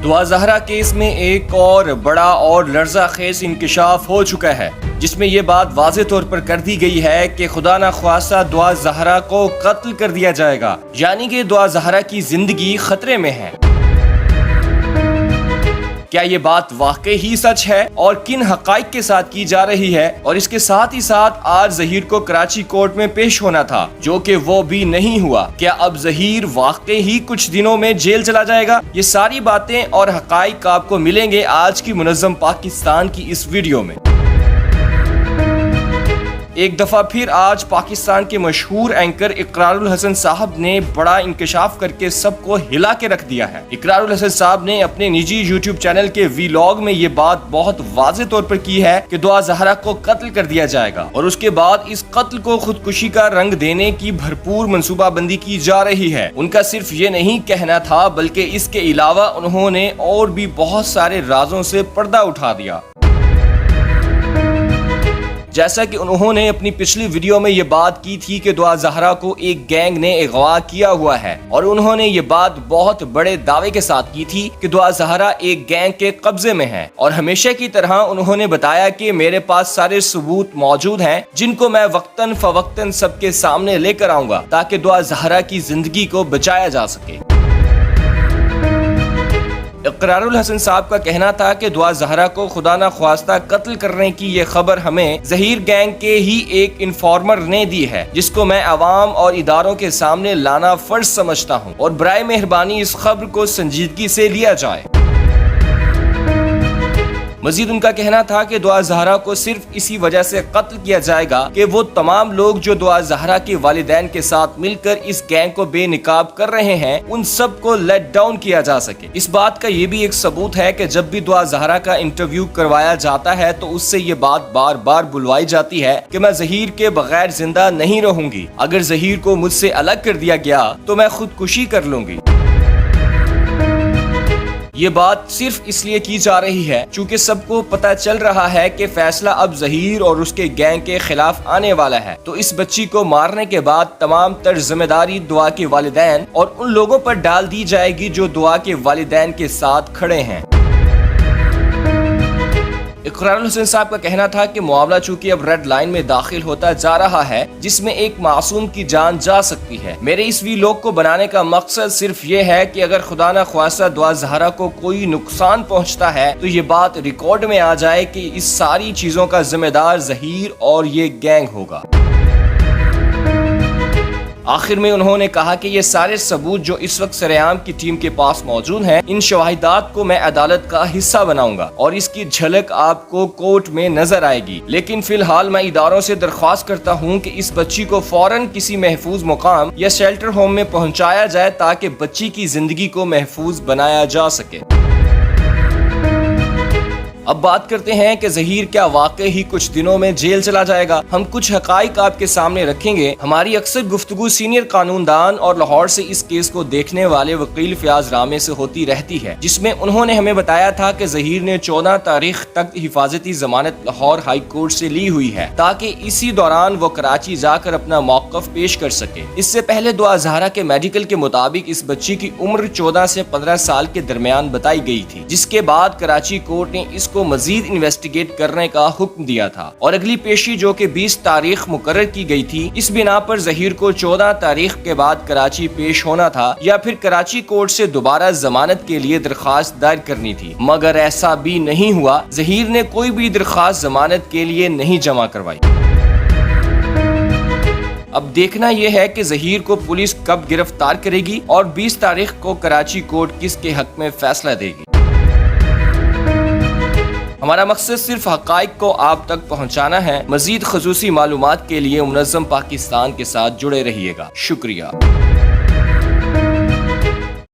دعا زہرا کیس میں ایک اور بڑا اور لرزہ خیز انکشاف ہو چکا ہے، جس میں یہ بات واضح طور پر کر دی گئی ہے کہ خدا نخواستہ دعا زہرا کو قتل کر دیا جائے گا، یعنی کہ دعا زہرا کی زندگی خطرے میں ہے۔ کیا یہ بات واقعی ہی سچ ہے اور کن حقائق کے ساتھ کی جا رہی ہے؟ اور اس کے ساتھ ہی ساتھ آج ظہیر کو کراچی کورٹ میں پیش ہونا تھا، جو کہ وہ بھی نہیں ہوا۔ کیا اب ظہیر واقعی ہی کچھ دنوں میں جیل چلا جائے گا؟ یہ ساری باتیں اور حقائق آپ کو ملیں گے آج کی منظم پاکستان کی اس ویڈیو میں۔ ایک دفعہ پھر آج پاکستان کے مشہور اینکر اقرار الحسن صاحب نے بڑا انکشاف کر کے سب کو ہلا کے رکھ دیا ہے۔ اقرار الحسن صاحب نے اپنے نجی یوٹیوب چینل کے ویلاگ میں یہ بات بہت واضح طور پر کی ہے کہ دعا زہرا کو قتل کر دیا جائے گا، اور اس کے بعد اس قتل کو خودکشی کا رنگ دینے کی بھرپور منصوبہ بندی کی جا رہی ہے۔ ان کا صرف یہ نہیں کہنا تھا، بلکہ اس کے علاوہ انہوں نے اور بھی بہت سارے رازوں سے پردہ اٹھا دیا۔ جیسا کہ انہوں نے اپنی پچھلی ویڈیو میں یہ بات کی تھی کہ دعا زہرا کو ایک گینگ نے اغوا کیا ہوا ہے، اور انہوں نے یہ بات بہت بڑے دعوے کے ساتھ کی تھی کہ دعا زہرا ایک گینگ کے قبضے میں ہے، اور ہمیشہ کی طرح انہوں نے بتایا کہ میرے پاس سارے ثبوت موجود ہیں جن کو میں وقتاً فوقتاً سب کے سامنے لے کر آؤں گا تاکہ دعا زہرا کی زندگی کو بچایا جا سکے۔ اقرار الحسن صاحب کا کہنا تھا کہ دعا زہرا کو خدا نخواستہ قتل کرنے کی یہ خبر ہمیں ظہیر گینگ کے ہی ایک انفارمر نے دی ہے، جس کو میں عوام اور اداروں کے سامنے لانا فرض سمجھتا ہوں، اور برائے مہربانی اس خبر کو سنجیدگی سے لیا جائے۔ مزید ان کا کہنا تھا کہ دعا زہرا کو صرف اسی وجہ سے قتل کیا جائے گا کہ وہ تمام لوگ جو دعا زہرا کے والدین کے ساتھ مل کر اس گینگ کو بے نقاب کر رہے ہیں، ان سب کو لیٹ ڈاؤن کیا جا سکے۔ اس بات کا یہ بھی ایک ثبوت ہے کہ جب بھی دعا زہرا کا انٹرویو کروایا جاتا ہے تو اس سے یہ بات بار بار بلوائی جاتی ہے کہ میں ظہیر کے بغیر زندہ نہیں رہوں گی، اگر ظہیر کو مجھ سے الگ کر دیا گیا تو میں خودکشی کر لوں گی۔ یہ بات صرف اس لیے کی جا رہی ہے چونکہ سب کو پتہ چل رہا ہے کہ فیصلہ اب ظہیر اور اس کے گینگ کے خلاف آنے والا ہے، تو اس بچی کو مارنے کے بعد تمام تر ذمہ داری دعا کے والدین اور ان لوگوں پر ڈال دی جائے گی جو دعا کے والدین کے ساتھ کھڑے ہیں۔ اقرار الحسن صاحب کا کہنا تھا کہ معاملہ چونکہ اب ریڈ لائن میں داخل ہوتا جا رہا ہے جس میں ایک معصوم کی جان جا سکتی ہے۔ میرے اس ویلاگ کو بنانے کا مقصد صرف یہ ہے کہ اگر خدا نخواستہ دعا زہرا کو کوئی نقصان پہنچتا ہے تو یہ بات ریکارڈ میں آ جائے کہ اس ساری چیزوں کا ذمہ دار ظہیر اور یہ گینگ ہوگا۔ آخر میں انہوں نے کہا کہ یہ سارے ثبوت جو اس وقت سرعام کی ٹیم کے پاس موجود ہیں، ان شواہدات کو میں عدالت کا حصہ بناؤں گا اور اس کی جھلک آپ کو کورٹ میں نظر آئے گی، لیکن فی الحال میں اداروں سے درخواست کرتا ہوں کہ اس بچی کو فوراً کسی محفوظ مقام یا شیلٹر ہوم میں پہنچایا جائے تاکہ بچی کی زندگی کو محفوظ بنایا جا سکے۔ اب بات کرتے ہیں کہ ظہیر کیا واقعی ہی کچھ دنوں میں جیل چلا جائے گا؟ ہم کچھ حقائق آپ کے سامنے رکھیں گے۔ ہماری اکثر گفتگو سینئر قانون دان اور لاہور سے اس کیس کو دیکھنے والے وکیل فیاض رامے سے ہوتی رہتی ہے، جس میں انہوں نے ہمیں بتایا تھا کہ ظہیر نے 14 تاریخ تک حفاظتی ضمانت لاہور ہائی کورٹ سے لی ہوئی ہے تاکہ اسی دوران وہ کراچی جا کر اپنا موقف پیش کر سکے۔ اس سے پہلے دعا زہرا کے میڈیکل کے مطابق اس بچی کی عمر 14 سے 15 سال کے درمیان بتائی گئی تھی، جس کے بعد کراچی کورٹ نے اس کو مزید انویسٹیگیٹ کرنے کا حکم دیا تھا، اور اگلی پیشی جو کہ 20 تاریخ مقرر کی گئی تھی، اس بنا پر ظہیر کو 14 تاریخ کے بعد کراچی پیش ہونا تھا یا پھر کراچی کورٹ سے دوبارہ ضمانت کے لیے درخواست دائر کرنی تھی، مگر ایسا بھی نہیں ہوا۔ ظہیر نے کوئی بھی درخواست ضمانت کے لیے نہیں جمع کروائی۔ اب دیکھنا یہ ہے کہ ظہیر کو پولیس کب گرفتار کرے گی اور 20 تاریخ کو کراچی کورٹ کس کے حق میں فیصلہ دے گی۔ ہمارا مقصد صرف حقائق کو آپ تک پہنچانا ہے۔ مزید خصوصی معلومات کے لیے منظم پاکستان کے ساتھ جڑے رہیے گا۔ شکریہ۔